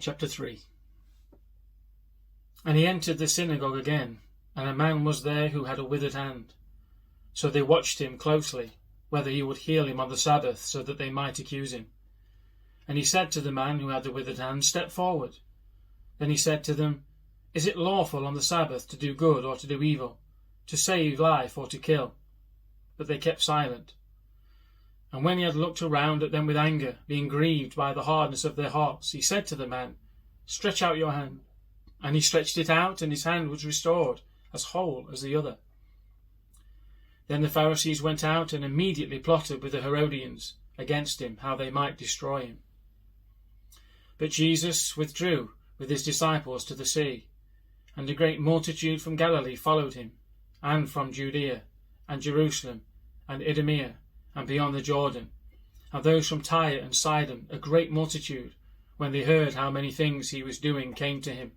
chapter 3. And he entered the synagogue again, and a man was there who had a withered hand. So they watched him closely, whether he would heal him on the Sabbath, so that they might accuse him. And he said to the man who had the withered hand, "Step forward." Then he said to them, "Is it lawful on the Sabbath to do good or to do evil, to save life or to kill?" But they kept silent. And when he had looked around at them with anger, being grieved by the hardness of their hearts, he said to the man, "Stretch out your hand." And he stretched it out, and his hand was restored, as whole as the other. Then the Pharisees went out and immediately plotted with the Herodians against him, how they might destroy him. But Jesus withdrew with his disciples to the sea, and a great multitude from Galilee followed him, and from Judea, and Jerusalem, and Idumea, and beyond the Jordan, and those from Tyre and Sidon, a great multitude, when they heard how many things he was doing, came to him.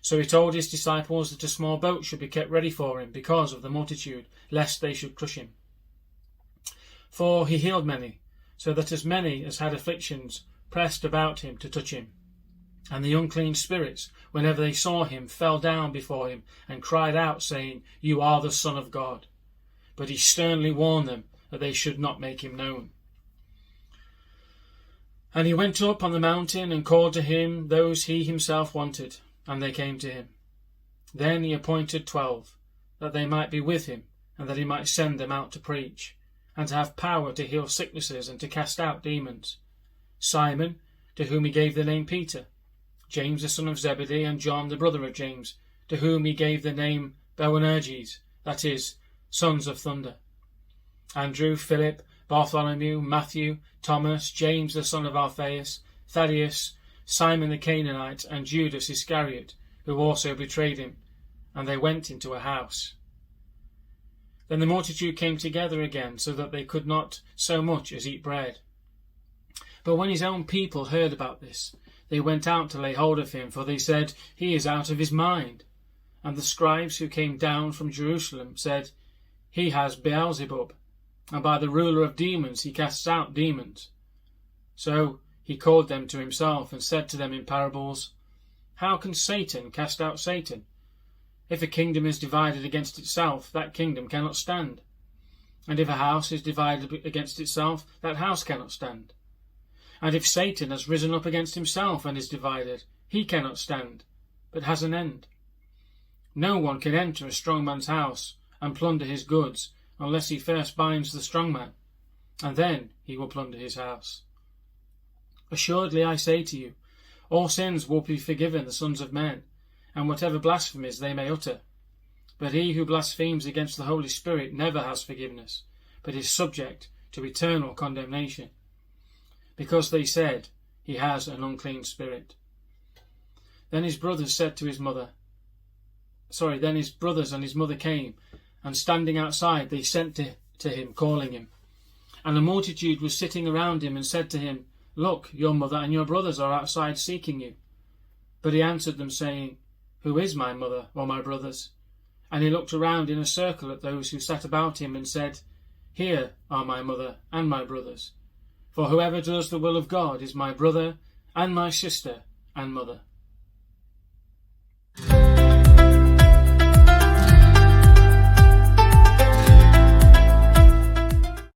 So he told his disciples that a small boat should be kept ready for him because of the multitude, lest they should crush him. For he healed many, so that as many as had afflictions pressed about him to touch him. And the unclean spirits, whenever they saw him, fell down before him, and cried out, saying, "You are the Son of God." But he sternly warned them that they should not make him known. And he went up on the mountain and called to him those he himself wanted, and they came to him. Then he appointed 12, that they might be with him, and that he might send them out to preach, and to have power to heal sicknesses and to cast out demons. Simon, to whom he gave the name Peter, James the son of Zebedee, and John the brother of James, to whom he gave the name Boanerges, that is, sons of thunder. Andrew, Philip, Bartholomew, Matthew, Thomas, James the son of Alphaeus, Thaddeus, Simon the Canaanite, and Judas Iscariot, who also betrayed him. And they went into a house. Then the multitude came together again, so that they could not so much as eat bread. But when his own people heard about this, they went out to lay hold of him, for they said, "He is out of his mind." And the scribes who came down from Jerusalem said, "He has Beelzebub, and by the ruler of demons he casts out demons." So he called them to himself and said to them in parables, "How can Satan cast out Satan? If a kingdom is divided against itself, that kingdom cannot stand. And if a house is divided against itself, that house cannot stand. And if Satan has risen up against himself and is divided, he cannot stand, but has an end. No one can enter a strong man's house and plunder his goods, unless he first binds the strong man, and then he will plunder his house. Assuredly I say to you, all sins will be forgiven the sons of men, and whatever blasphemies they may utter. But he who blasphemes against the Holy Spirit never has forgiveness, but is subject to eternal condemnation, because they said, he has an unclean spirit. Then his brothers and his mother came, and standing outside they sent to him, calling him. And a multitude was sitting around him, and said to him, "Look, your mother and your brothers are outside seeking you." But he answered them, saying, "Who is my mother or my brothers?" And he looked around in a circle at those who sat about him, and said, "Here are my mother and my brothers. For whoever does the will of God is my brother and my sister and mother."